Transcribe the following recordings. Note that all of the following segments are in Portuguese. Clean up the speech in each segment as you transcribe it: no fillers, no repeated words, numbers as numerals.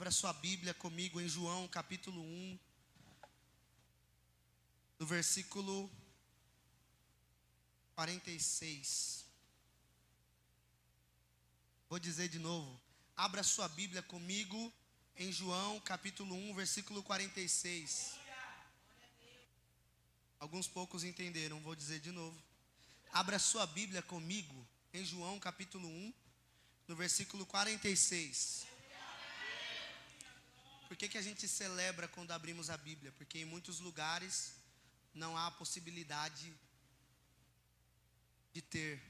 Abra sua Bíblia comigo em João capítulo 1, no versículo 46. Vou dizer de novo. Abra sua Bíblia comigo em João capítulo 1, versículo 46. Alguns poucos entenderam, vou dizer de novo. Abra sua Bíblia comigo em João capítulo 1, no versículo 46. Por que a gente celebra quando abrimos a Bíblia? Porque em muitos lugares não há possibilidade de ter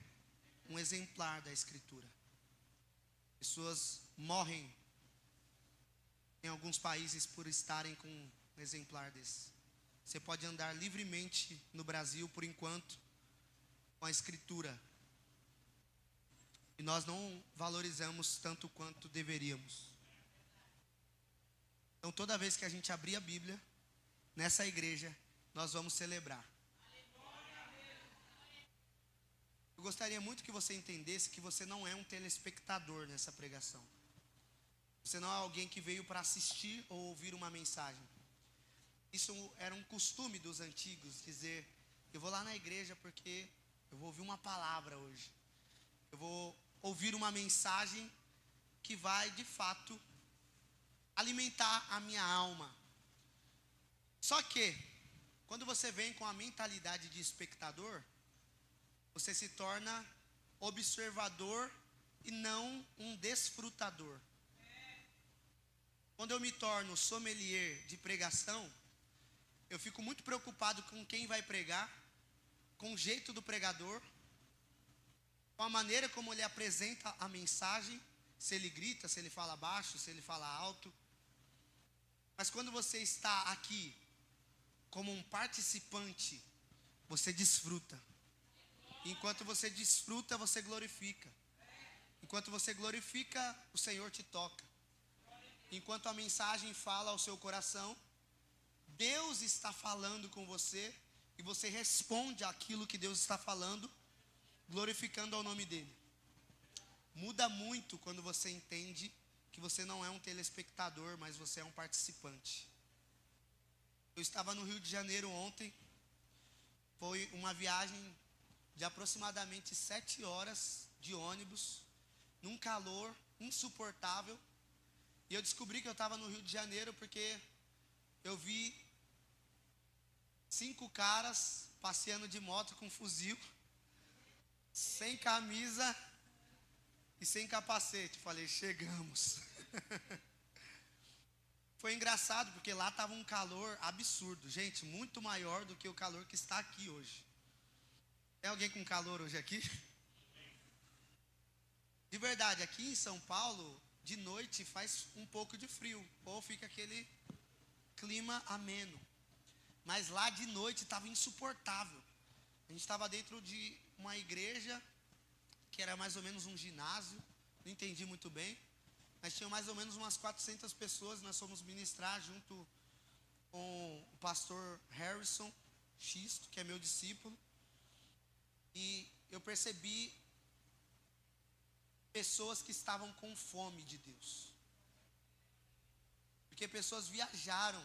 um exemplar da Escritura. Pessoas morrem em alguns países por estarem com um exemplar desse. Você pode andar livremente no Brasil, por enquanto, com a Escritura. E nós não valorizamos tanto quanto deveríamos. Então, toda vez que a gente abrir a Bíblia, nessa igreja, nós vamos celebrar. Eu gostaria muito que você entendesse que você não é um telespectador nessa pregação. Você não é alguém que veio para assistir ou ouvir uma mensagem. Isso era um costume dos antigos, dizer: eu vou lá na igreja porque eu vou ouvir uma palavra hoje. Eu vou ouvir uma mensagem que vai, de fato, alimentar a minha alma. Só que, quando você vem com a mentalidade de espectador, você se torna observador e não um desfrutador. Quando eu me torno sommelier de pregação, eu fico muito preocupado com quem vai pregar, com o jeito do pregador, com a maneira como ele apresenta a mensagem, se ele grita, se ele fala baixo, se ele fala alto. Mas quando você está aqui como um participante, você desfruta. Enquanto você desfruta, você glorifica. Enquanto você glorifica, o Senhor te toca. Enquanto a mensagem fala ao seu coração, Deus está falando com você e você responde àquilo que Deus está falando, glorificando ao nome dele. Muda muito quando você entende que você não é um telespectador, mas você é um participante. Eu estava no Rio de Janeiro ontem. Foi uma viagem de aproximadamente 7 horas de ônibus, num calor insuportável. E eu descobri que eu estava no Rio de Janeiro porque eu vi 5 caras passeando de moto com fuzil, sem camisa e sem capacete. Falei: chegamos. Foi engraçado porque lá estava um calor absurdo, gente, muito maior do que o calor que está aqui hoje. Tem alguém com calor hoje aqui? De verdade, aqui em São Paulo, de noite faz um pouco de frio, ou fica aquele clima ameno. Mas lá de noite estava insuportável. A gente estava dentro de uma igreja, que era mais ou menos um ginásio, não entendi muito bem. Mas tinha mais ou menos umas 400 pessoas, nós fomos ministrar junto com o pastor Harrison Xisto, que é meu discípulo. E eu percebi pessoas que estavam com fome de Deus. Porque pessoas viajaram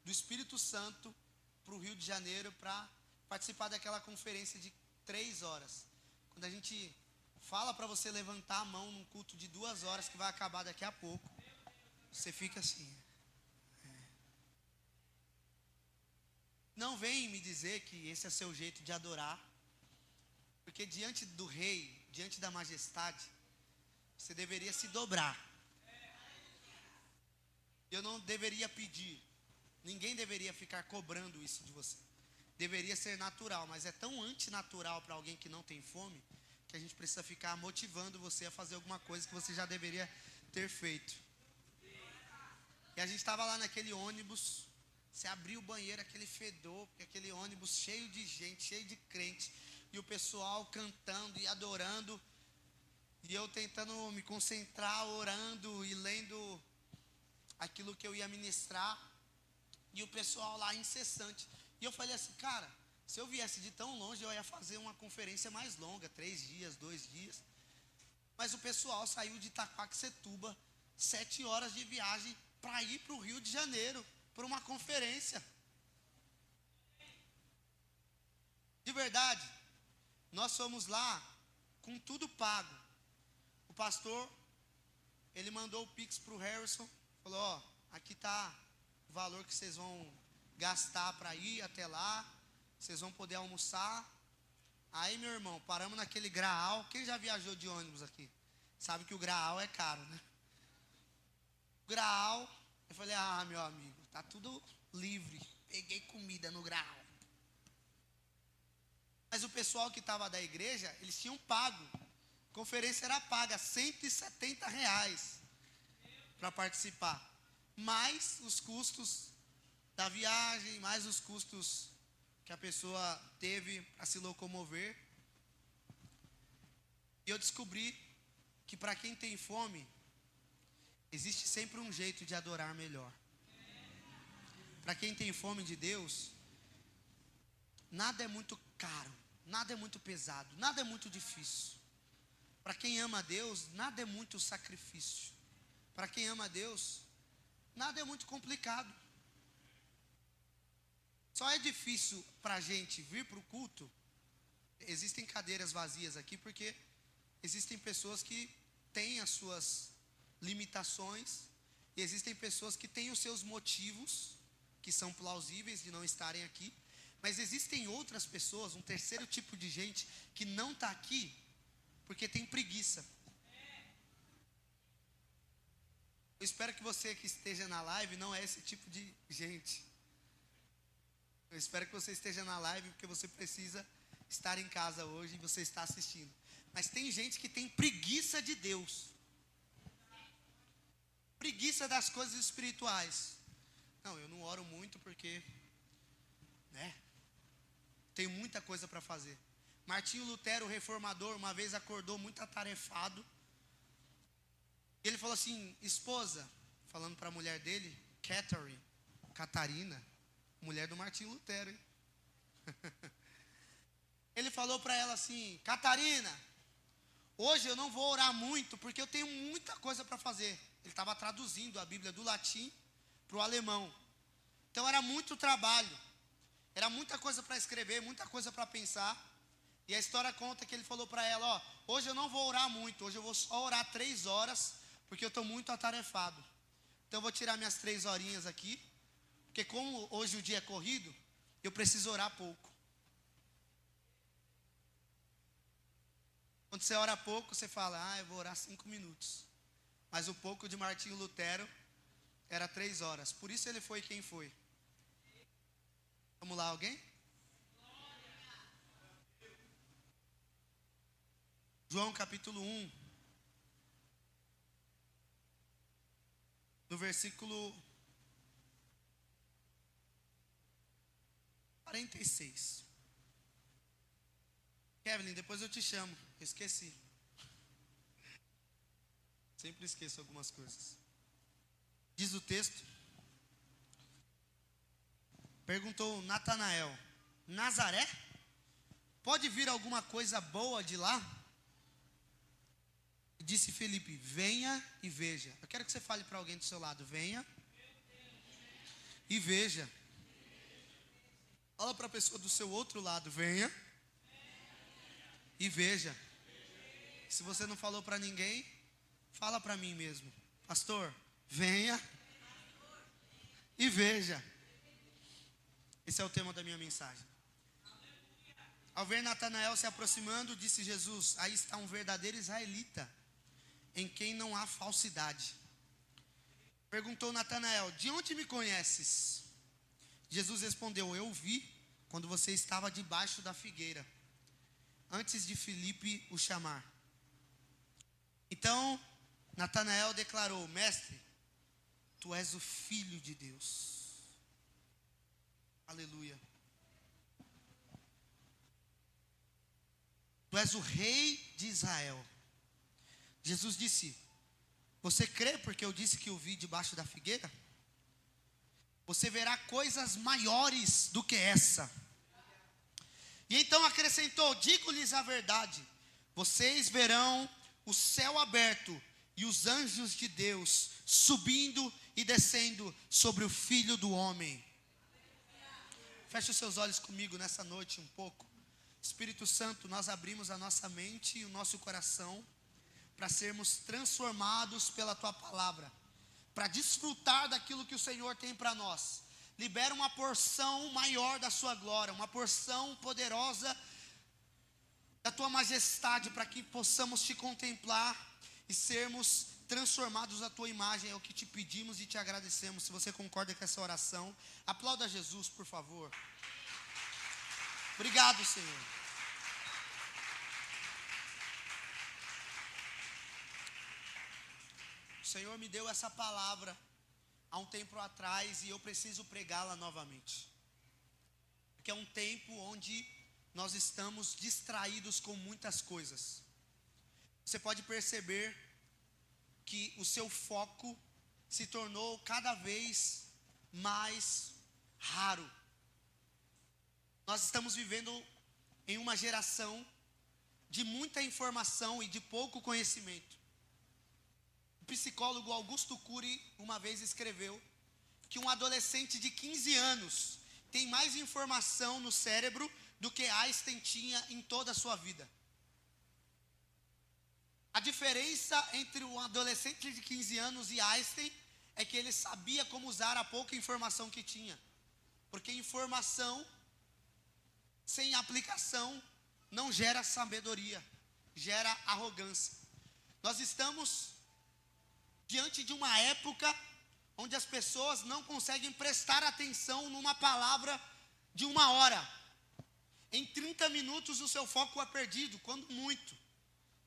do Espírito Santo para o Rio de Janeiro para participar daquela conferência de 3 horas. Quando a gente fala para você levantar a mão num culto de 2 horas que vai acabar daqui a pouco, você fica assim. Não vem me dizer que esse é seu jeito de adorar, porque diante do rei, diante da majestade, você deveria se dobrar. Eu não deveria pedir, ninguém deveria ficar cobrando isso de você. Deveria ser natural, mas é tão antinatural para alguém que não tem fome, que a gente precisa ficar motivando você a fazer alguma coisa que você já deveria ter feito. E a gente estava lá naquele ônibus, você abriu o banheiro, aquele fedor, aquele ônibus cheio de gente, cheio de crente, e o pessoal cantando e adorando, e eu tentando me concentrar, orando e lendo aquilo que eu ia ministrar, e o pessoal lá incessante. E eu falei assim: cara, se eu viesse de tão longe, eu ia fazer uma conferência mais longa, 3 dias, 2 dias. Mas o pessoal saiu de Itaquaquecetuba, 7 horas de viagem para ir para o Rio de Janeiro, para uma conferência. De verdade, nós fomos lá com tudo pago. O pastor, ele mandou o Pix para o Harrison, falou, ó, aqui está o valor que vocês vão gastar para ir até lá, vocês vão poder almoçar. Aí, meu irmão, paramos naquele Graal. Quem já viajou de ônibus aqui? Sabe que o Graal é caro, né? Graal, eu falei, meu amigo, tá tudo livre. Peguei comida no Graal. Mas o pessoal que estava da igreja, eles tinham pago. A conferência era paga, R$170 para participar. Mais os custos da viagem, mais os custos que a pessoa teve para se locomover. E eu descobri que para quem tem fome, existe sempre um jeito de adorar melhor. Para quem tem fome de Deus, nada é muito caro, nada é muito pesado, nada é muito difícil. Para quem ama a Deus, nada é muito sacrifício. Para quem ama a Deus, nada é muito complicado. Só é difícil para a gente vir para o culto. Existem cadeiras vazias aqui, porque existem pessoas que têm as suas limitações, e existem pessoas que têm os seus motivos, que são plausíveis de não estarem aqui. Mas existem outras pessoas, um terceiro tipo de gente, que não está aqui, porque tem preguiça. Eu espero que você que esteja na live não é esse tipo de gente. Eu espero que você esteja na live porque você precisa estar em casa hoje e você está assistindo. Mas tem gente que tem preguiça de Deus. Preguiça das coisas espirituais. Não, eu não oro muito porque, tenho muita coisa para fazer. Martinho Lutero, o reformador, uma vez acordou muito atarefado. Ele falou assim, esposa, falando para a mulher dele, Catarina, mulher do Martinho Lutero, hein? Ele falou para ela assim, Catarina, hoje eu não vou orar muito, porque eu tenho muita coisa para fazer. Ele estava traduzindo a Bíblia do latim para o alemão. Então era muito trabalho, era muita coisa para escrever, muita coisa para pensar. E a história conta que ele falou para ela, hoje eu não vou orar muito, hoje eu vou só orar 3 horas, porque eu estou muito atarefado. Então eu vou tirar minhas 3 horinhas aqui, porque como hoje o dia é corrido, eu preciso orar pouco. Quando você ora pouco, você fala, eu vou orar 5 minutos. Mas o pouco de Martinho Lutero era 3 horas. Por isso ele foi quem foi. Vamos lá, alguém? João capítulo 1. No versículo 46. Kevin, depois eu te chamo. Eu esqueci. Sempre esqueço algumas coisas. Diz o texto. Perguntou Natanael, Nazaré? Pode vir alguma coisa boa de lá? Disse Felipe, venha e veja. Eu quero que você fale para alguém do seu lado, venha e veja. Fala para a pessoa do seu outro lado, venha e veja. Se você não falou para ninguém, fala para mim mesmo. Pastor, venha e veja. Esse é o tema da minha mensagem. Ao ver Natanael se aproximando, disse Jesus, aí está um verdadeiro israelita, em quem não há falsidade. Perguntou Natanael, de onde me conheces? Jesus respondeu, eu vi quando você estava debaixo da figueira, antes de Filipe o chamar. Então Natanael declarou, mestre, tu és o Filho de Deus. Aleluia. Tu és o Rei de Israel. Jesus disse, você crê porque eu disse que o vi debaixo da figueira? Você verá coisas maiores do que essa. E então acrescentou, digo-lhes a verdade, vocês verão o céu aberto e os anjos de Deus subindo e descendo sobre o Filho do Homem. Feche os seus olhos comigo nessa noite um pouco. Espírito Santo, nós abrimos a nossa mente e o nosso coração para sermos transformados pela Tua palavra, para desfrutar daquilo que o Senhor tem para nós. Libera uma porção maior da Sua glória, uma porção poderosa da Tua majestade, para que possamos Te contemplar e sermos transformados à Tua imagem. É o que Te pedimos e Te agradecemos. Se você concorda com essa oração, aplauda Jesus, por favor. Obrigado, Senhor. O Senhor me deu essa palavra há um tempo atrás e eu preciso pregá-la novamente. Porque é um tempo onde nós estamos distraídos com muitas coisas. Você pode perceber que o seu foco se tornou cada vez mais raro. Nós estamos vivendo em uma geração de muita informação e de pouco conhecimento. O psicólogo Augusto Cury uma vez escreveu que um adolescente de 15 anos tem mais informação no cérebro do que Einstein tinha em toda a sua vida. A diferença entre um adolescente de 15 anos e Einstein é que ele sabia como usar a pouca informação que tinha. Porque informação sem aplicação não gera sabedoria, gera arrogância. Nós estamos diante de uma época onde as pessoas não conseguem prestar atenção numa palavra de 1 hora. Em 30 minutos o seu foco é perdido, quando muito.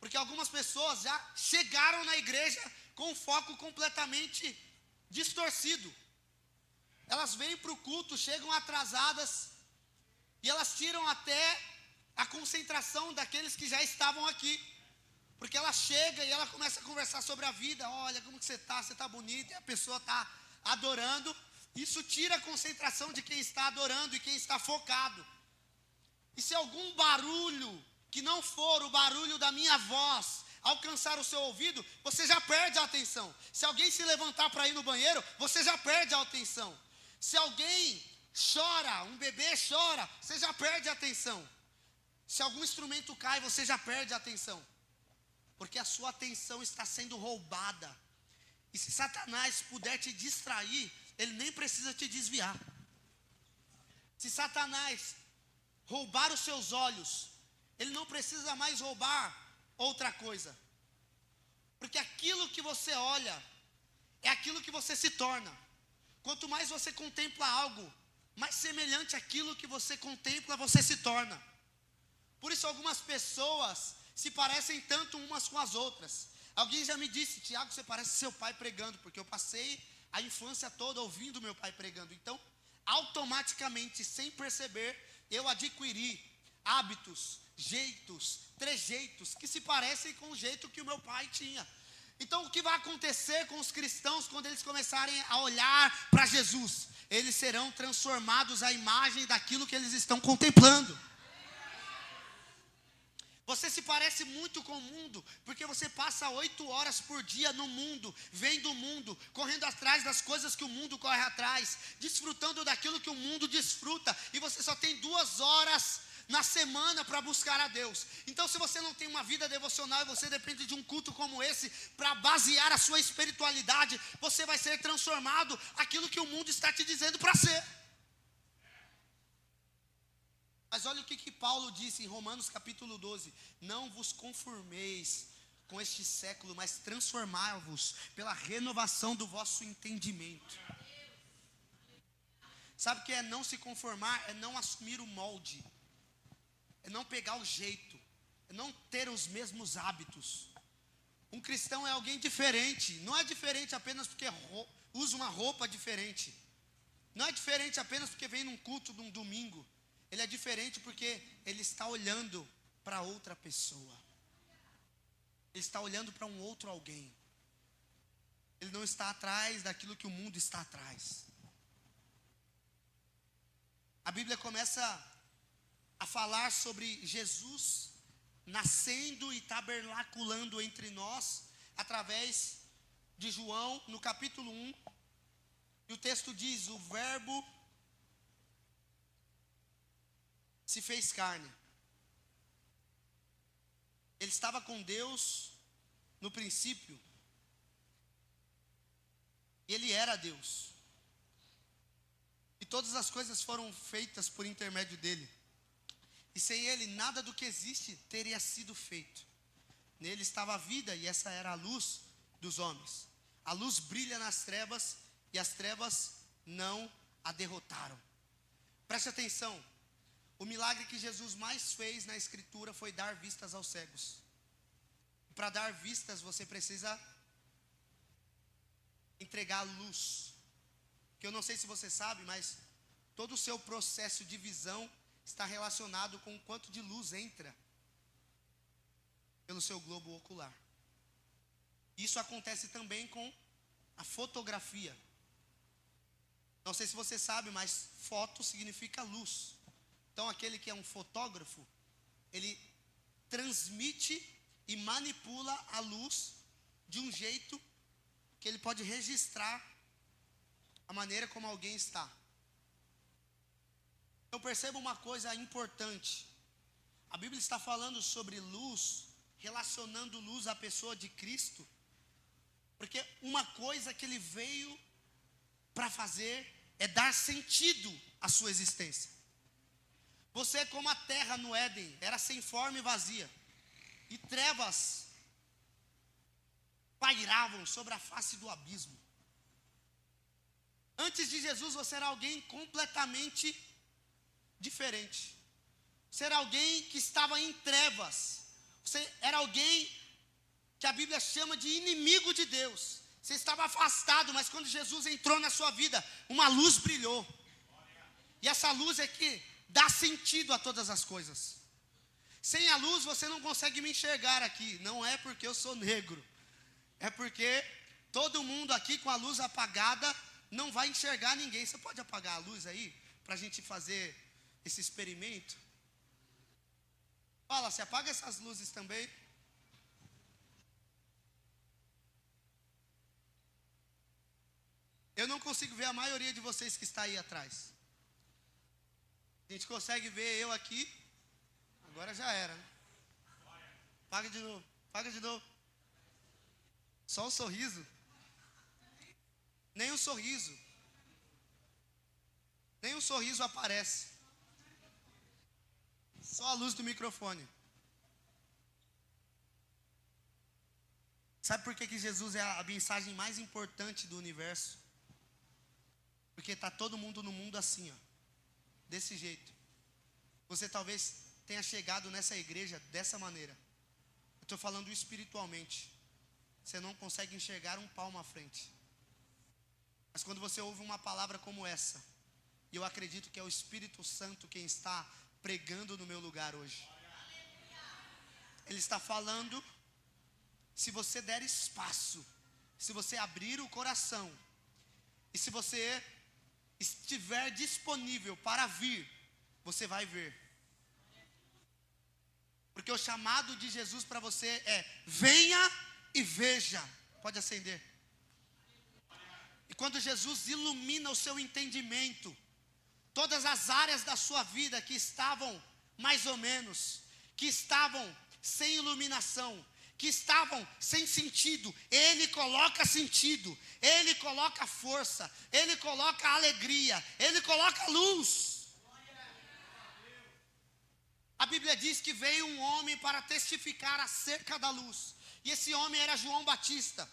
Porque algumas pessoas já chegaram na igreja com o foco completamente distorcido. Elas vêm para o culto, chegam atrasadas, e elas tiram até a concentração daqueles que já estavam aqui. Porque ela chega e ela começa a conversar sobre a vida. Olha, como que você está bonita, e a pessoa está adorando. Isso tira a concentração de quem está adorando e quem está focado. E se algum barulho, que não for o barulho da minha voz, alcançar o seu ouvido, você já perde a atenção. Se alguém se levantar para ir no banheiro, você já perde a atenção. Se alguém chora, um bebê chora, você já perde a atenção. Se algum instrumento cai, você já perde a atenção. Porque a sua atenção está sendo roubada. E se Satanás puder te distrair, ele nem precisa te desviar. Se Satanás roubar os seus olhos, ele não precisa mais roubar outra coisa. Porque aquilo que você olha, é aquilo que você se torna. Quanto mais você contempla algo, mais semelhante àquilo que você contempla, você se torna. Por isso algumas pessoas se parecem tanto umas com as outras. Alguém já me disse: Tiago, você parece seu pai pregando, porque eu passei a infância toda ouvindo meu pai pregando. Então, automaticamente, sem perceber, eu adquiri hábitos, jeitos, trejeitos que se parecem com o jeito que o meu pai tinha. Então, o que vai acontecer com os cristãos quando eles começarem a olhar para Jesus? Eles serão transformados à imagem daquilo que eles estão contemplando. Você se parece muito com o mundo, porque você passa 8 horas por dia no mundo, vendo o mundo, correndo atrás das coisas que o mundo corre atrás, desfrutando daquilo que o mundo desfruta, e você só tem 2 horas na semana para buscar a Deus. Então, se você não tem uma vida devocional e você depende de um culto como esse para basear a sua espiritualidade, você vai ser transformado aquilo que o mundo está te dizendo para ser. Mas olha o que Paulo disse em Romanos capítulo 12: não vos conformeis com este século, mas transformai-vos pela renovação do vosso entendimento. Sabe o que é não se conformar? É não assumir o molde, é não pegar o jeito, é não ter os mesmos hábitos. Um cristão é alguém diferente. Não é diferente apenas porque usa uma roupa diferente. Não é diferente apenas porque vem num culto de um domingo. Ele é diferente porque ele está olhando para outra pessoa. Ele está olhando para um outro alguém. Ele não está atrás daquilo que o mundo está atrás. A Bíblia começa a falar sobre Jesus nascendo e tabernaculando entre nós, através de João, no capítulo 1. E o texto diz: o verbo se fez carne. Ele estava com Deus no princípio. E ele era Deus. E todas as coisas foram feitas por intermédio dele. E sem ele, nada do que existe teria sido feito. Nele estava a vida, e essa era a luz dos homens. A luz brilha nas trevas, e as trevas não a derrotaram. Preste atenção. O milagre que Jesus mais fez na Escritura foi dar vistas aos cegos. Para dar vistas, você precisa entregar luz. Que eu não sei se você sabe, mas todo o seu processo de visão está relacionado com o quanto de luz entra pelo seu globo ocular. Isso acontece também com a fotografia. Não sei se você sabe, mas foto significa luz. Então aquele que é um fotógrafo, ele transmite e manipula a luz de um jeito que ele pode registrar a maneira como alguém está. Eu percebo uma coisa importante. A Bíblia está falando sobre luz, relacionando luz à pessoa de Cristo, porque uma coisa que ele veio para fazer é dar sentido à sua existência. Você, como a terra no Éden, era sem forma e vazia, e trevas pairavam sobre a face do abismo. Antes de Jesus, você era alguém completamente diferente. Você era alguém que estava em trevas. Você era alguém que a Bíblia chama de inimigo de Deus. Você estava afastado, mas quando Jesus entrou na sua vida, uma luz brilhou. E essa luz é que dá sentido a todas as coisas. Sem a luz você não consegue me enxergar aqui. Não é porque eu sou negro. É porque todo mundo aqui com a luz apagada não vai enxergar ninguém. Você pode apagar a luz aí? Para a gente fazer esse experimento? Fala, se apaga essas luzes também. Eu não consigo ver a maioria de vocês que está aí atrás. A gente consegue ver eu aqui. Agora já era, né? Apaga de novo, apaga de novo. Só um sorriso. Nem um sorriso. Nem um sorriso aparece. Só a luz do microfone. Sabe por que Jesus é a mensagem mais importante do universo? Porque está todo mundo no mundo assim, ó, desse jeito. Você talvez tenha chegado nessa igreja dessa maneira. Eu estou falando espiritualmente. Você não consegue enxergar um palmo à frente. Mas quando você ouve uma palavra como essa, e eu acredito que é o Espírito Santo quem está pregando no meu lugar hoje. Ele está falando, se você der espaço, se você abrir o coração, e se você estiver disponível para vir, você vai ver. Porque o chamado de Jesus para você é: venha e veja. Pode acender. E quando Jesus ilumina o seu entendimento, todas as áreas da sua vida que estavam mais ou menos, que estavam sem iluminação, que estavam sem sentido, Ele coloca sentido, Ele coloca força, Ele coloca alegria, Ele coloca luz. A Bíblia diz que veio um homem para testificar acerca da luz, e esse homem era João Batista.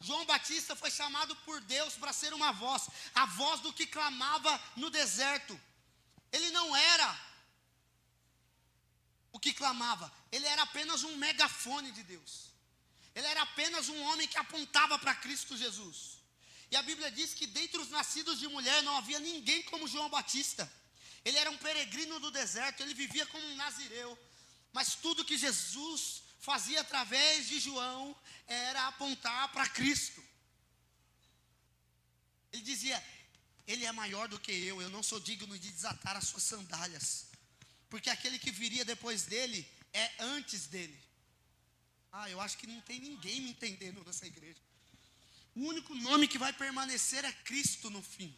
João Batista foi chamado por Deus para ser uma voz, a voz do que clamava no deserto. Ele não era o que clamava, ele era apenas um megafone de Deus. Ele era apenas um homem que apontava para Cristo Jesus. E a Bíblia diz que dentre os nascidos de mulher não havia ninguém como João Batista. Ele era um peregrino do deserto, ele vivia como um nazireu. Mas tudo que Jesus fazia através de João era apontar para Cristo. Ele dizia: Ele é maior do que eu não sou digno de desatar as suas sandálias, porque aquele que viria depois dele é antes dele. Eu acho que não tem ninguém me entendendo nessa igreja. O único nome que vai permanecer é Cristo no fim.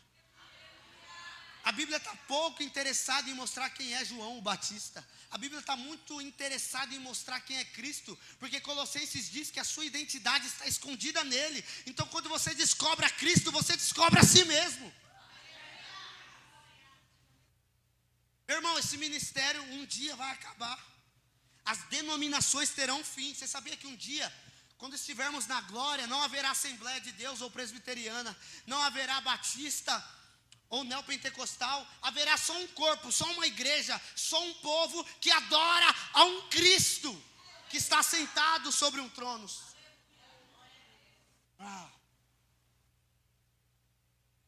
A Bíblia está pouco interessada em mostrar quem é João o Batista. A Bíblia está muito interessada em mostrar quem é Cristo, porque Colossenses diz que a sua identidade está escondida nele. Então, quando você descobre a Cristo, você descobre a si mesmo. Meu irmão, esse ministério um dia vai acabar. As denominações terão fim. Você sabia que um dia, quando estivermos na glória, não haverá Assembleia de Deus ou Presbiteriana, não haverá Batista ou neopentecostal, haverá só um corpo, só uma igreja, só um povo que adora a um Cristo que está sentado sobre um trono.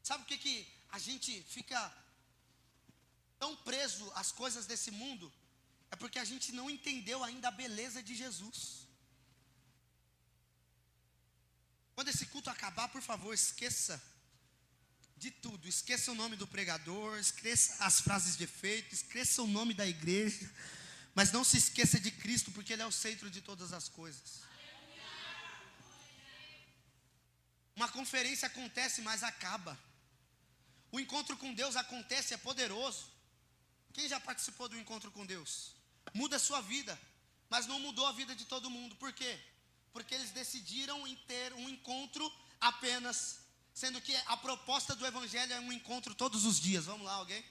Sabe por que a gente fica tão preso às coisas desse mundo? É porque a gente não entendeu ainda a beleza de Jesus. Quando esse culto acabar, por favor, esqueça de tudo, esqueça o nome do pregador, esqueça as frases de efeito, esqueça o nome da igreja, mas não se esqueça de Cristo, porque Ele é o centro de todas as coisas. Uma conferência acontece, mas acaba. O encontro com Deus acontece, é poderoso. Quem já participou do encontro com Deus? Muda a sua vida, mas não mudou a vida de todo mundo. Por quê? Porque eles decidiram em ter um encontro apenas, sendo que a proposta do evangelho é um encontro todos os dias. Vamos lá, alguém?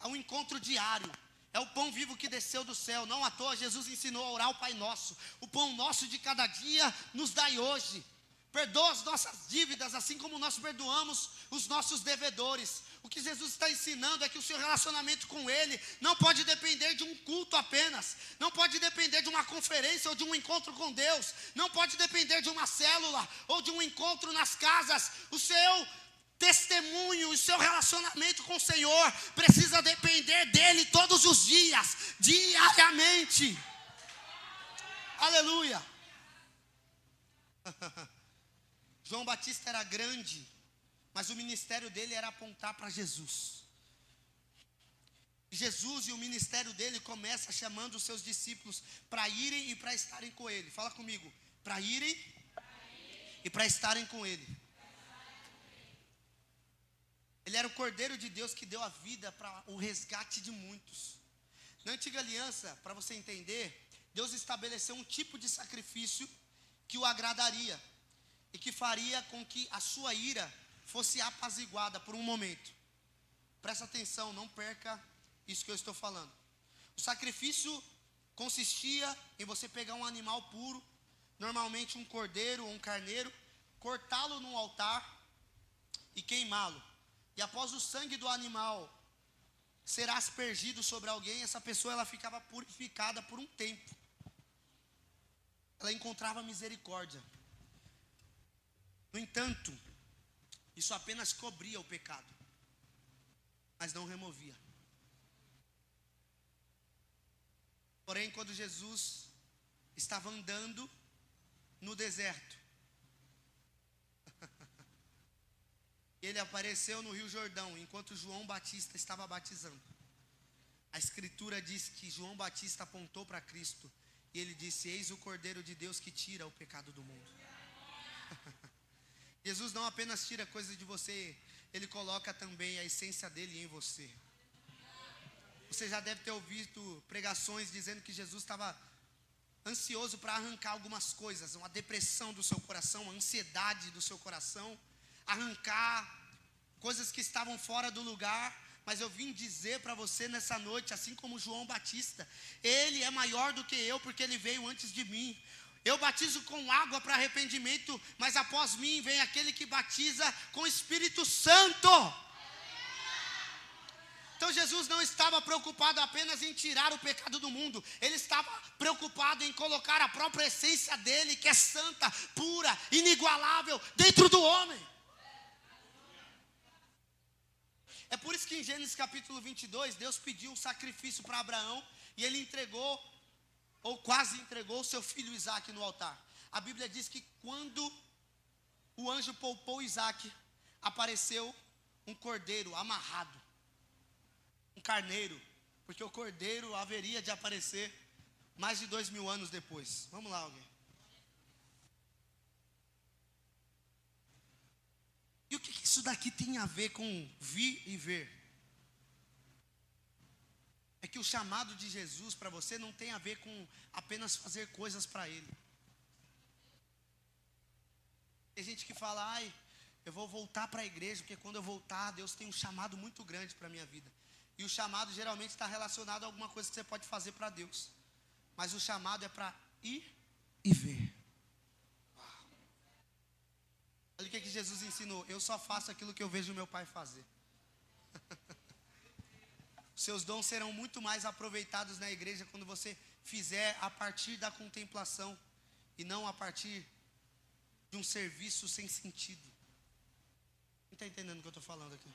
É um encontro diário. É o pão vivo que desceu do céu. Não à toa Jesus ensinou a orar o Pai Nosso. O pão nosso de cada dia nos dai hoje. Perdoa as nossas dívidas, assim como nós perdoamos os nossos devedores. O que Jesus está ensinando é que o seu relacionamento com Ele não pode depender de um culto apenas, não pode depender de uma conferência ou de um encontro com Deus, não pode depender de uma célula ou de um encontro nas casas. O seu testemunho, o seu relacionamento com o Senhor precisa depender dEle todos os dias, diariamente. Aleluia. João Batista era grande, mas o ministério dele era apontar para Jesus. Jesus e o ministério dele começa chamando os seus discípulos para irem e para estarem com ele. Fala comigo, para irem e para estarem com ele. Ele era o Cordeiro de Deus que deu a vida para o resgate de muitos. Na antiga aliança, para você entender, Deus estabeleceu um tipo de sacrifício que o agradaria e que faria com que a sua ira fosse apaziguada por um momento. Presta atenção, não perca isso que eu estou falando. O sacrifício consistia em você pegar um animal puro, normalmente um cordeiro ou um carneiro, cortá-lo num altar e queimá-lo. E após o sangue do animal ser aspergido sobre alguém, essa pessoa ela ficava purificada por um tempo. Ela encontrava misericórdia. No entanto, isso apenas cobria o pecado, mas não removia. Porém, quando Jesus estava andando no deserto, ele apareceu no Rio Jordão, enquanto João Batista estava batizando. A Escritura diz que João Batista apontou para Cristo, e ele disse: eis o Cordeiro de Deus que tira o pecado do mundo. Jesus não apenas tira coisas de você, Ele coloca também a essência dEle em você. Você já deve ter ouvido pregações dizendo que Jesus estava ansioso para arrancar algumas coisas, uma depressão do seu coração, uma ansiedade do seu coração, arrancar coisas que estavam fora do lugar. Mas eu vim dizer para você nessa noite, assim como João Batista, Ele é maior do que eu, porque Ele veio antes de mim. Eu batizo com água para arrependimento, mas após mim vem aquele que batiza com o Espírito Santo. Então Jesus não estava preocupado apenas em tirar o pecado do mundo, Ele estava preocupado em colocar a própria essência dEle, que é santa, pura, inigualável, dentro do homem. É por isso que em Gênesis capítulo 22, Deus pediu um sacrifício para Abraão, e ele entregou, ou quase entregou, seu filho Isaque no altar. A Bíblia diz que quando o anjo poupou Isaque, apareceu um cordeiro amarrado, um carneiro, porque o cordeiro haveria de aparecer mais de 2000 anos depois. Vamos lá, alguém. E o que isso daqui tem a ver com vir e ver? É que o chamado de Jesus para você não tem a ver com apenas fazer coisas para Ele. Tem gente que fala, ai, eu vou voltar para a igreja, porque quando eu voltar, Deus tem um chamado muito grande para a minha vida. E o chamado geralmente está relacionado a alguma coisa que você pode fazer para Deus. Mas o chamado é para ir e ver. Olha o que Jesus ensinou. Eu só faço aquilo que eu vejo meu Pai fazer. Seus dons serão muito mais aproveitados na igreja quando você fizer a partir da contemplação e não a partir de um serviço sem sentido. Não está entendendo o que eu estou falando aqui?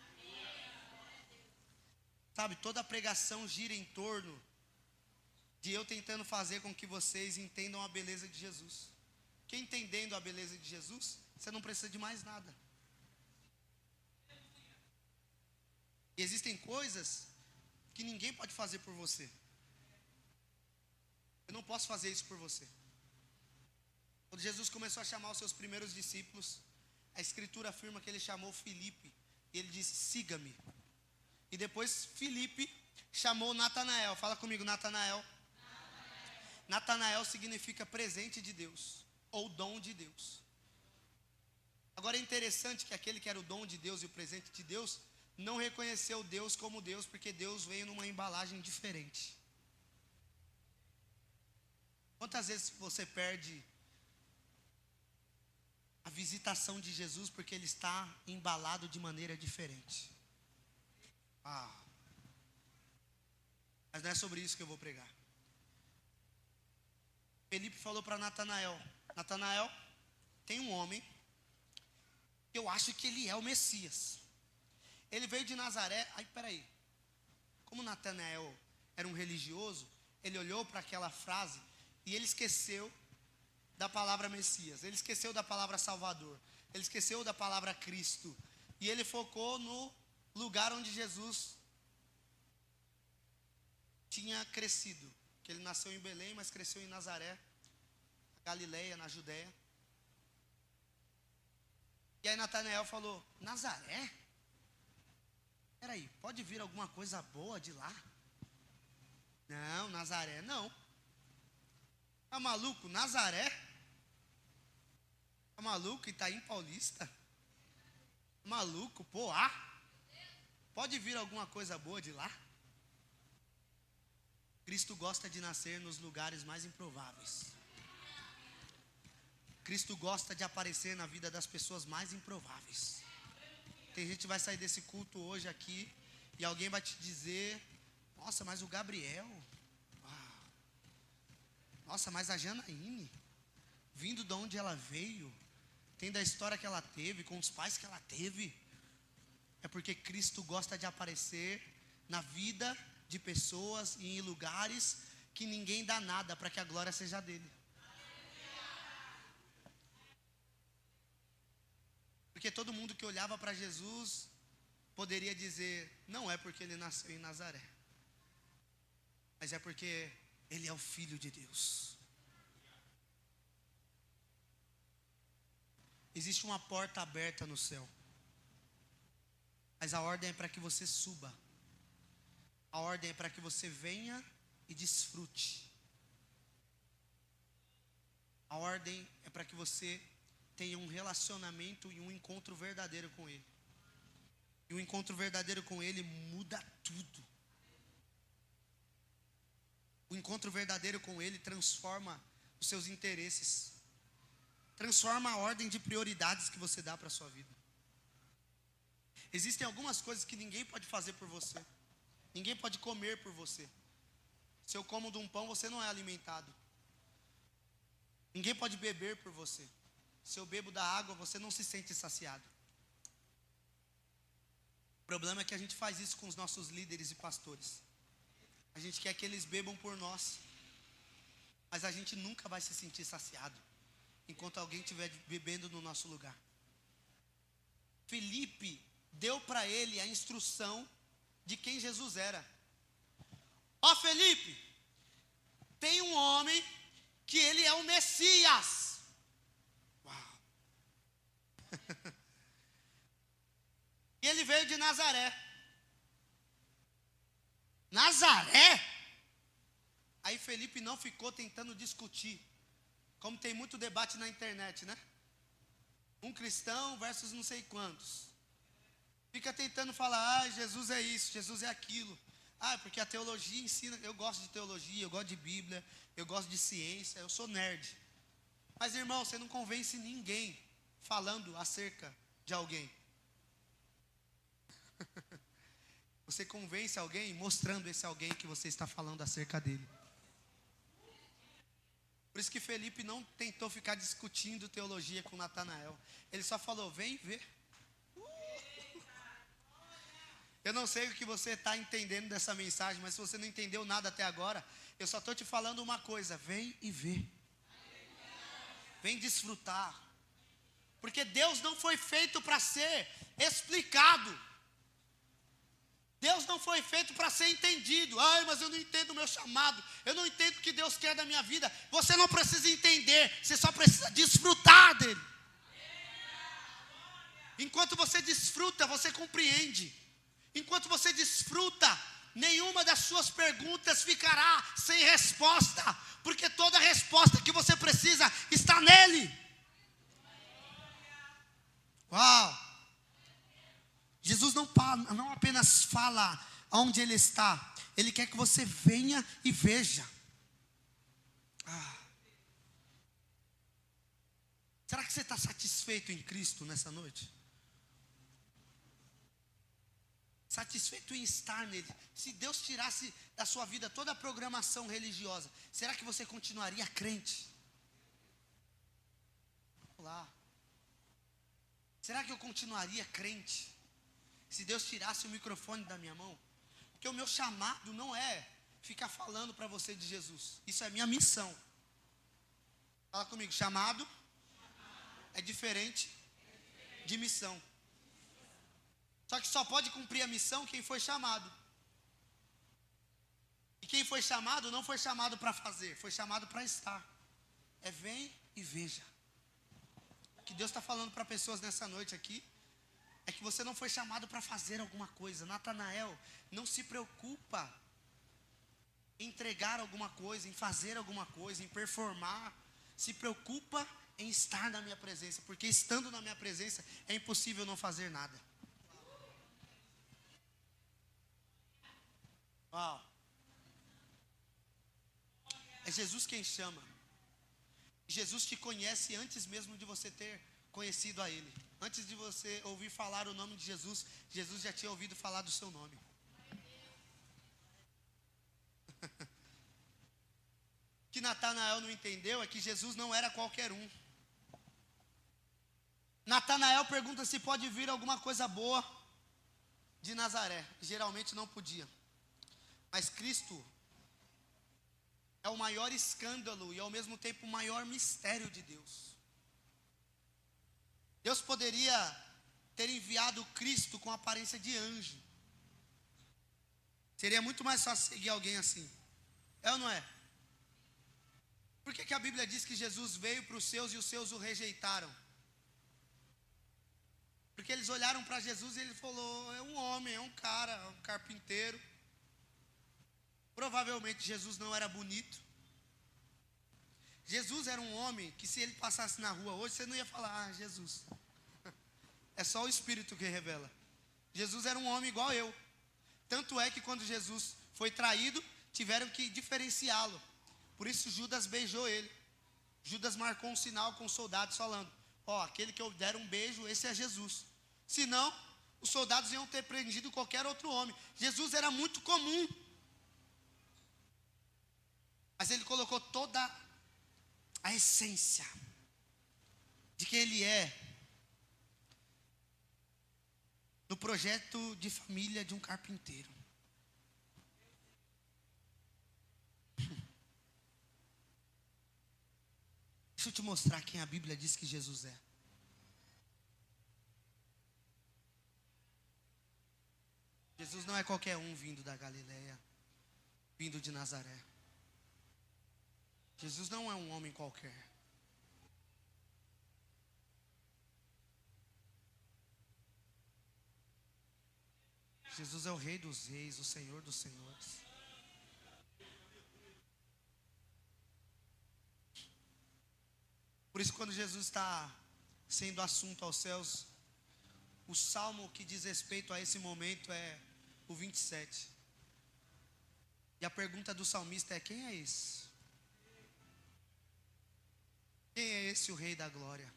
Sabe, toda a pregação gira em torno de eu tentando fazer com que vocês entendam a beleza de Jesus. Porque entendendo a beleza de Jesus, você não precisa de mais nada. E existem coisas que ninguém pode fazer por você. Eu não posso fazer isso por você. Quando Jesus começou a chamar os seus primeiros discípulos, a Escritura afirma que ele chamou Filipe. E ele disse, siga-me. E depois Filipe chamou Natanael. Fala comigo, Natanael. Natanael significa presente de Deus, ou dom de Deus. Agora é interessante que aquele que era o dom de Deus e o presente de Deus, não reconheceu Deus como Deus, porque Deus veio numa embalagem diferente. Quantas vezes você perde a visitação de Jesus porque ele está embalado de maneira diferente? Mas não é sobre isso que eu vou pregar. Felipe falou para Natanael, Natanael, tem um homem, eu acho que ele é o Messias. Ele veio de Nazaré, peraí, como Natanael era um religioso, ele olhou para aquela frase e ele esqueceu da palavra Messias, ele esqueceu da palavra Salvador, ele esqueceu da palavra Cristo, e ele focou no lugar onde Jesus tinha crescido, que ele nasceu em Belém, mas cresceu em Nazaré, Galileia, na Judéia. E aí Natanael falou, Nazaré? Peraí, pode vir alguma coisa boa de lá? Não, Nazaré não. Tá maluco? Nazaré? Tá maluco? Itaim Paulista? Tá maluco? Poá? Pode vir alguma coisa boa de lá? Cristo gosta de nascer nos lugares mais improváveis. Cristo gosta de aparecer na vida das pessoas mais improváveis. Tem gente que vai sair desse culto hoje aqui e alguém vai te dizer, nossa, mas o Gabriel, nossa, mas a Janaíne, vindo de onde ela veio, tendo a história que ela teve, com os pais que ela teve, é porque Cristo gosta de aparecer na vida de pessoas e em lugares que ninguém dá nada para que a glória seja dele. Porque todo mundo que olhava para Jesus poderia dizer, não é porque ele nasceu em Nazaré, mas é porque ele é o Filho de Deus. Existe uma porta aberta no céu, mas a ordem é para que você suba. A ordem é para que você venha e desfrute. A ordem é para que você tenha um relacionamento e um encontro verdadeiro com Ele. E o encontro verdadeiro com Ele muda tudo. O encontro verdadeiro com Ele transforma os seus interesses, transforma a ordem de prioridades que você dá para a sua vida. Existem algumas coisas que ninguém pode fazer por você. Ninguém pode comer por você. Se eu como de um pão, você não é alimentado. Ninguém pode beber por você. Se eu bebo da água, você não se sente saciado. O problema é que a gente faz isso com os nossos líderes e pastores. A gente quer que eles bebam por nós, mas a gente nunca vai se sentir saciado enquanto alguém estiver bebendo no nosso lugar. Filipe deu para ele a instrução de quem Jesus era. Ó Felipe, tem um homem que ele é o Messias. Uau. E ele veio de Nazaré. Nazaré? Aí Felipe não ficou tentando discutir, como tem muito debate na internet, né? Um cristão versus não sei quantos. Fica tentando falar, Jesus é isso, Jesus é aquilo. Porque a teologia ensina, eu gosto de teologia, eu gosto de Bíblia, eu gosto de ciência, eu sou nerd. Mas irmão, você não convence ninguém falando acerca de alguém. Você convence alguém mostrando esse alguém que você está falando acerca dele. Por isso que Felipe não tentou ficar discutindo teologia com Natanael. Ele só falou, vem ver. Eu não sei o que você está entendendo dessa mensagem, mas se você não entendeu nada até agora, eu só estou te falando uma coisa, vem e vê. Vem desfrutar. Porque Deus não foi feito para ser explicado. Deus não foi feito para ser entendido. Mas eu não entendo o meu chamado. Eu não entendo o que Deus quer da minha vida. Você não precisa entender. Você só precisa desfrutar dele. Enquanto você desfruta, você compreende. Enquanto você desfruta, nenhuma das suas perguntas ficará sem resposta. Porque toda resposta que você precisa está nele. Uau! Jesus não apenas fala onde ele está, ele quer que você venha e veja. Será que você está satisfeito em Cristo nessa noite? Satisfeito em estar nele? Se Deus tirasse da sua vida toda a programação religiosa, será que você continuaria crente? Olá. Será que eu continuaria crente se Deus tirasse o microfone da minha mão? Porque o meu chamado não é ficar falando para você de Jesus. Isso é minha missão. Fala comigo, chamado é diferente de missão. Só que só pode cumprir a missão quem foi chamado. E quem foi chamado não foi chamado para fazer, foi chamado para estar. Vem e veja. O que Deus está falando para pessoas nessa noite aqui é que você não foi chamado para fazer alguma coisa. Natanael não se preocupa em entregar alguma coisa, em fazer alguma coisa, em performar. Se preocupa em estar na minha presença, porque estando na minha presença é impossível não fazer nada. Uau. É Jesus quem chama. Jesus te conhece antes mesmo de você ter conhecido a Ele. Antes de você ouvir falar o nome de Jesus, Jesus já tinha ouvido falar do seu nome. O que Natanael não entendeu é que Jesus não era qualquer um. Natanael pergunta se pode vir alguma coisa boa de Nazaré. Geralmente não podia. Mas Cristo é o maior escândalo e ao mesmo tempo o maior mistério de Deus. Deus poderia ter enviado Cristo com aparência de anjo. Seria muito mais fácil seguir alguém assim. É ou não é? Por que a Bíblia diz que Jesus veio para os seus e os seus o rejeitaram? Porque eles olharam para Jesus e ele falou, é um homem, é um cara, é um carpinteiro. Provavelmente Jesus não era bonito. Jesus era um homem que se ele passasse na rua hoje, você não ia falar, Jesus. É só o Espírito que revela. Jesus era um homem igual eu. Tanto é que quando Jesus foi traído, tiveram que diferenciá-lo. Por isso Judas beijou ele. Judas marcou um sinal com os soldados falando, aquele que eu der um beijo, esse é Jesus. Senão, os soldados iam ter prendido qualquer outro homem. Jesus era muito comum. Mas ele colocou toda a essência de quem ele é no projeto de família de um carpinteiro. Deixa eu te mostrar quem a Bíblia diz que Jesus é. Jesus não é qualquer um vindo da Galileia, vindo de Nazaré. Jesus não é um homem qualquer. Jesus é o Rei dos Reis, o Senhor dos Senhores. Por isso, quando Jesus está sendo assunto aos céus, o salmo que diz respeito a esse momento é o 27. E a pergunta do salmista é: quem é esse? Quem é esse o Rei da Glória?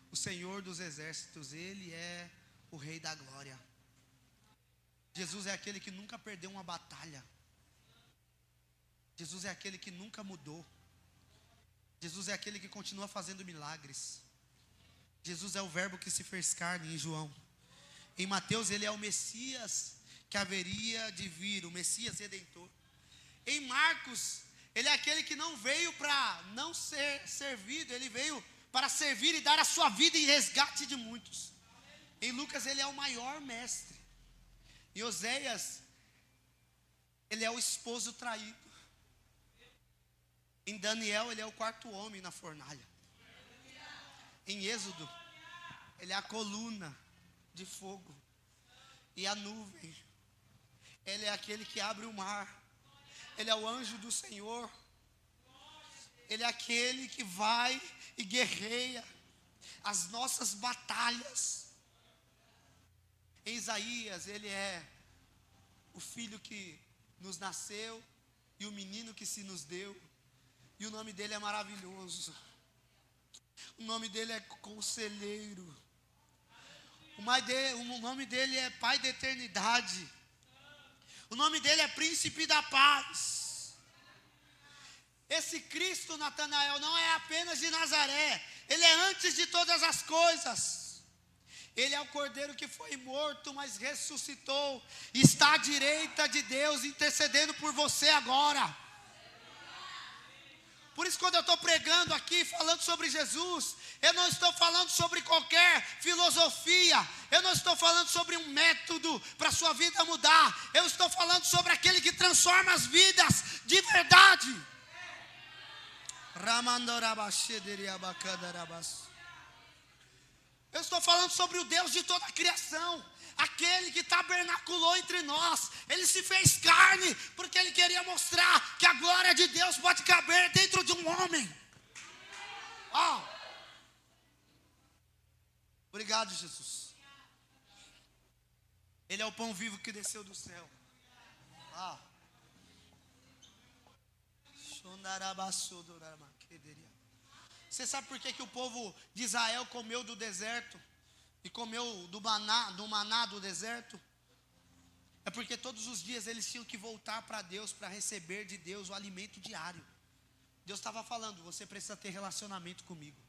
O Senhor dos Exércitos, Ele é o Rei da Glória. Jesus é aquele que nunca perdeu uma batalha. Jesus é aquele que nunca mudou. Jesus é aquele que continua fazendo milagres. Jesus é o verbo que se fez carne em João. Em Mateus ele é o Messias que haveria de vir, o Messias Redentor. Em Marcos, ele é aquele que não veio para não ser servido, ele veio para servir e dar a sua vida em resgate de muitos. Em Lucas ele é o maior mestre. Em Oséias, ele é o esposo traído. Em Daniel, ele é o quarto homem na fornalha. Em Êxodo, ele é a coluna de fogo e a nuvem. Ele é aquele que abre o mar. Ele é o anjo do Senhor. Ele é aquele que vai e guerreia as nossas batalhas. Em Isaías, ele é o filho que nos nasceu e o menino que se nos deu. E o nome dele é maravilhoso. O nome dele é Conselheiro. O nome dele é Pai da Eternidade. O nome dele é Príncipe da Paz. Esse Cristo, Natanael, não é apenas de Nazaré. Ele é antes de todas as coisas. Ele é o Cordeiro que foi morto, mas ressuscitou. Está à direita de Deus, intercedendo por você agora. Por isso, quando eu estou pregando aqui, falando sobre Jesus, eu não estou falando sobre qualquer filosofia, eu não estou falando sobre um método para a sua vida mudar, eu estou falando sobre aquele que transforma as vidas de verdade. Eu estou falando sobre o Deus de toda a criação, aquele que tabernaculou entre nós. Ele se fez carne, porque ele queria mostrar que a glória de Deus pode caber dentro de um homem. Obrigado, Jesus. Ele é o pão vivo que desceu do céu. Você sabe por que o povo de Israel comeu do deserto? E comeu do maná do deserto? É porque todos os dias eles tinham que voltar para Deus, para receber de Deus o alimento diário. Deus estava falando: você precisa ter relacionamento comigo.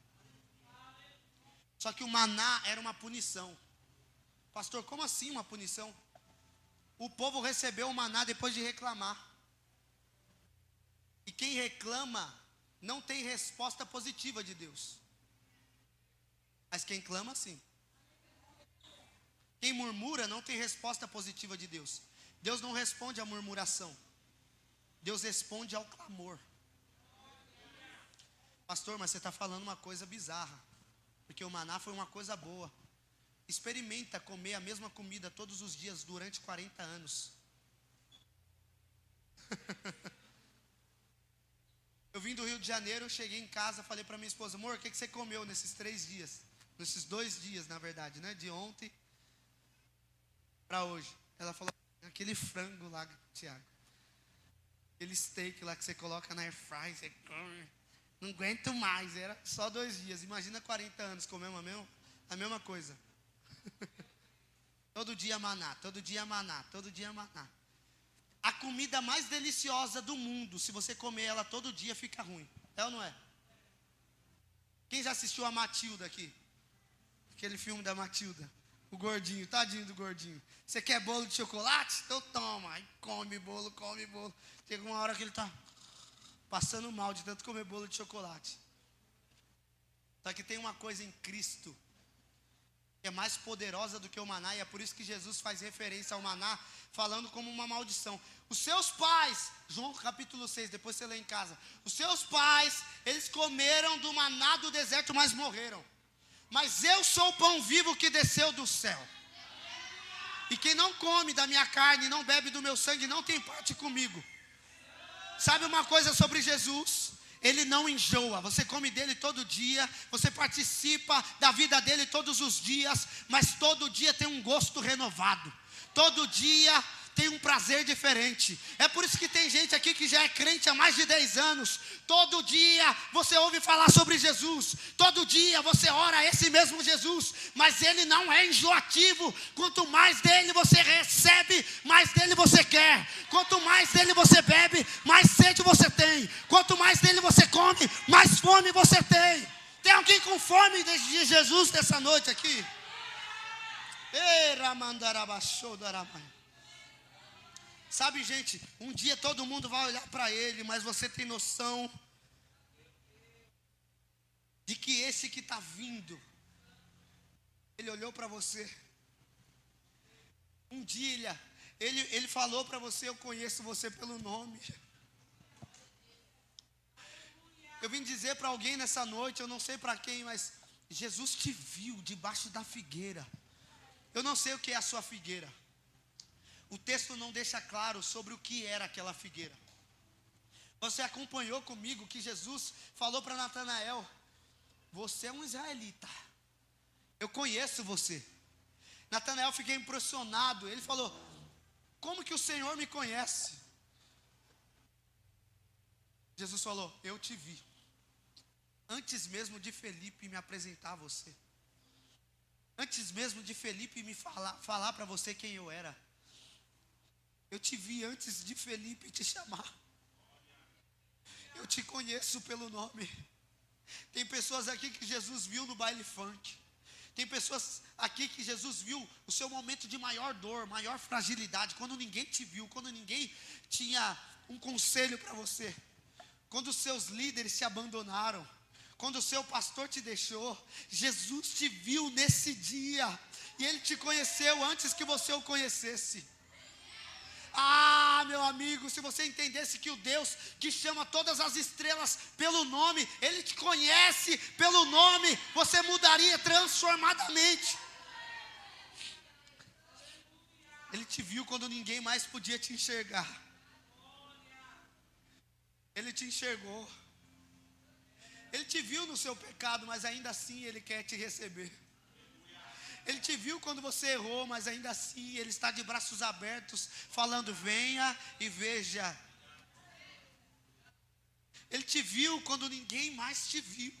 Só que o maná era uma punição. Pastor, como assim uma punição? O povo recebeu o maná depois de reclamar. E quem reclama não tem resposta positiva de Deus. Mas quem clama, sim. Quem murmura não tem resposta positiva de Deus. Deus não responde à murmuração. Deus responde ao clamor. Pastor, mas você está falando uma coisa bizarra. Porque o maná foi uma coisa boa. Experimenta comer a mesma comida todos os dias durante 40 anos. Eu vim do Rio de Janeiro, cheguei em casa, falei para minha esposa: amor, o que você comeu nesses 3 dias? Nesses 2 dias, na verdade, né? De ontem para hoje. Ela falou: aquele frango lá, Tiago. Aquele steak lá que você coloca na air fry, você come. Não aguento mais, era só 2 dias. Imagina 40 anos comendo a mesma coisa. Todo dia maná, todo dia maná, todo dia maná. A comida mais deliciosa do mundo, se você comer ela todo dia, fica ruim. É ou não é? Quem já assistiu a Matilda aqui? Aquele filme da Matilda. O gordinho, tadinho do gordinho. Você quer bolo de chocolate? Então toma. Aí come bolo, come bolo. Chega uma hora que ele está passando mal de tanto comer bolo de chocolate. Só que tem uma coisa em Cristo que é mais poderosa do que o maná, e é por isso que Jesus faz referência ao maná falando como uma maldição. Os seus pais, João capítulo 6, depois você lê em casa. Os seus pais, eles comeram do maná do deserto, mas morreram. Mas eu sou o pão vivo que desceu do céu. E quem não come da minha carne, não bebe do meu sangue, não tem parte comigo. Sabe uma coisa sobre Jesus? Ele não enjoa, você come dele todo dia, você participa da vida dele todos os dias, mas todo dia tem um gosto renovado, todo dia tem um prazer diferente. É por isso que tem gente aqui que já é crente há mais de 10 anos, todo dia você ouve falar sobre Jesus, todo dia você ora a esse mesmo Jesus, mas ele não é enjoativo. Quanto mais dele você recebe, mais dele você quer. Quanto mais dele você bebe, mais sede você tem. Quanto mais dele você come, mais fome você tem. Tem alguém com fome de Jesus nessa noite aqui? Sabe, gente, um dia todo mundo vai olhar para ele, mas você tem noção de que esse que está vindo, ele olhou para você. Um dia ele falou para você: eu conheço você pelo nome. Eu vim dizer para alguém nessa noite, eu não sei para quem, mas Jesus te viu debaixo da figueira. Eu não sei o que é a sua figueira. O texto não deixa claro sobre o que era aquela figueira. Você acompanhou comigo que Jesus falou para Natanael: você é um israelita, eu conheço você. Natanael fiquei impressionado. Ele falou: como que o Senhor me conhece? Jesus falou: eu te vi antes mesmo de Felipe me apresentar a você, antes mesmo de Felipe me falar para você quem eu era. Eu te vi antes de Felipe te chamar. Eu te conheço pelo nome. Tem pessoas aqui que Jesus viu no baile funk. Tem pessoas aqui que Jesus viu o seu momento de maior dor, maior fragilidade, quando ninguém te viu, quando ninguém tinha um conselho para você, quando os seus líderes te abandonaram, quando o seu pastor te deixou. Jesus te viu nesse dia, e ele te conheceu antes que você o conhecesse. Ah, meu amigo, se você entendesse que o Deus que chama todas as estrelas pelo nome, ele te conhece pelo nome, você mudaria transformadamente. Ele te viu quando ninguém mais podia te enxergar. Ele te enxergou. Ele te viu no seu pecado, mas ainda assim ele quer te receber. Ele te viu quando você errou, mas ainda assim ele está de braços abertos, falando: venha e veja. Ele te viu quando ninguém mais te viu.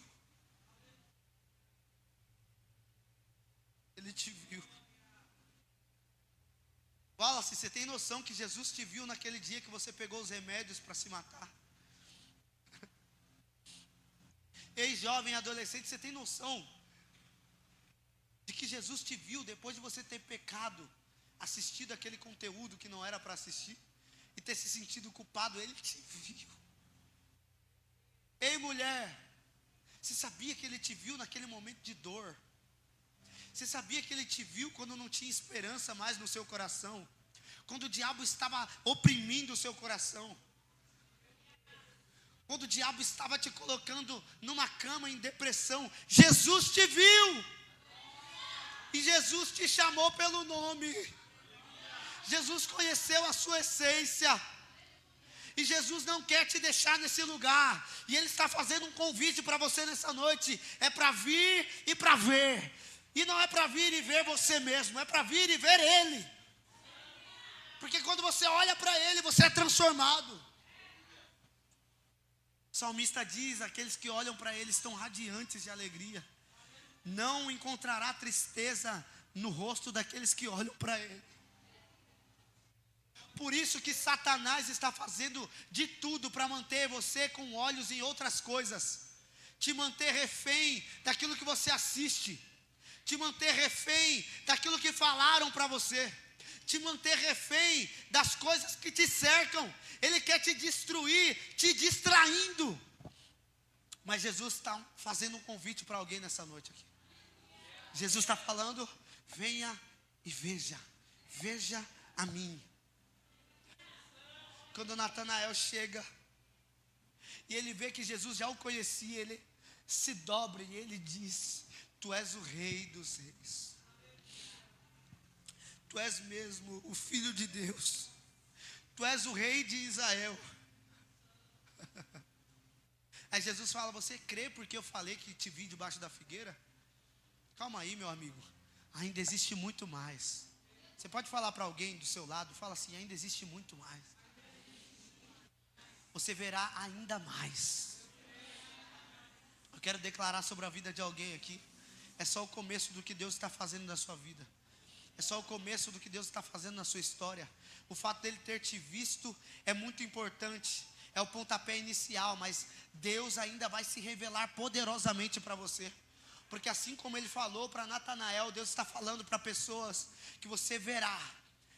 Ele te viu. Wallace, você tem noção que Jesus te viu naquele dia que você pegou os remédios para se matar? Ei, jovem, adolescente, você tem noção de que Jesus te viu depois de você ter pecado, assistido aquele conteúdo que não era para assistir, e ter se sentido culpado? Ele te viu. Ei, mulher, você sabia que ele te viu naquele momento de dor? Você sabia que ele te viu quando não tinha esperança mais no seu coração? Quando o diabo estava oprimindo o seu coração? Quando o diabo estava te colocando numa cama em depressão? Jesus te viu. E Jesus te chamou pelo nome. Jesus conheceu a sua essência. E Jesus não quer te deixar nesse lugar. E Ele está fazendo um convite para você nessa noite. É para vir e para ver. E não é para vir e ver você mesmo, é para vir e ver Ele. Porque quando você olha para Ele, você é transformado. O salmista diz: aqueles que olham para Ele estão radiantes de alegria. Não encontrará tristeza no rosto daqueles que olham para Ele. Por isso que Satanás está fazendo de tudo para manter você com olhos em outras coisas, te manter refém daquilo que você assiste, te manter refém daquilo que falaram para você, te manter refém das coisas que te cercam. Ele quer te destruir, te distraindo. Mas Jesus está fazendo um convite para alguém nessa noite aqui. Jesus está falando: venha e veja, veja a mim. Quando Natanael chega e ele vê que Jesus já o conhecia, ele se dobra e ele diz: tu és o Rei dos Reis. Tu és mesmo o Filho de Deus. Tu és o Rei de Israel. Aí Jesus fala: você crê porque eu falei que te vi debaixo da figueira? Calma aí, meu amigo. Ainda existe muito mais. Você pode falar para alguém do seu lado, fala assim: ainda existe muito mais. Você verá ainda mais. Eu quero declarar sobre a vida de alguém aqui. É só o começo do que Deus está fazendo na sua vida. É só o começo do que Deus está fazendo na sua história. O fato dele ter te visto é muito importante. É o pontapé inicial, mas Deus ainda vai se revelar poderosamente para você. Porque assim como ele falou para Natanael, Deus está falando para pessoas que você verá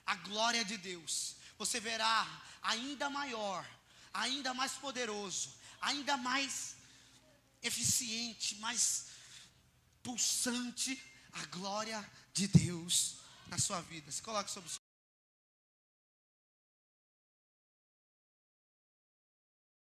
a glória de Deus. Você verá ainda maior, ainda mais poderoso, ainda mais eficiente, mais pulsante a glória de Deus na sua vida. Se coloque sobre o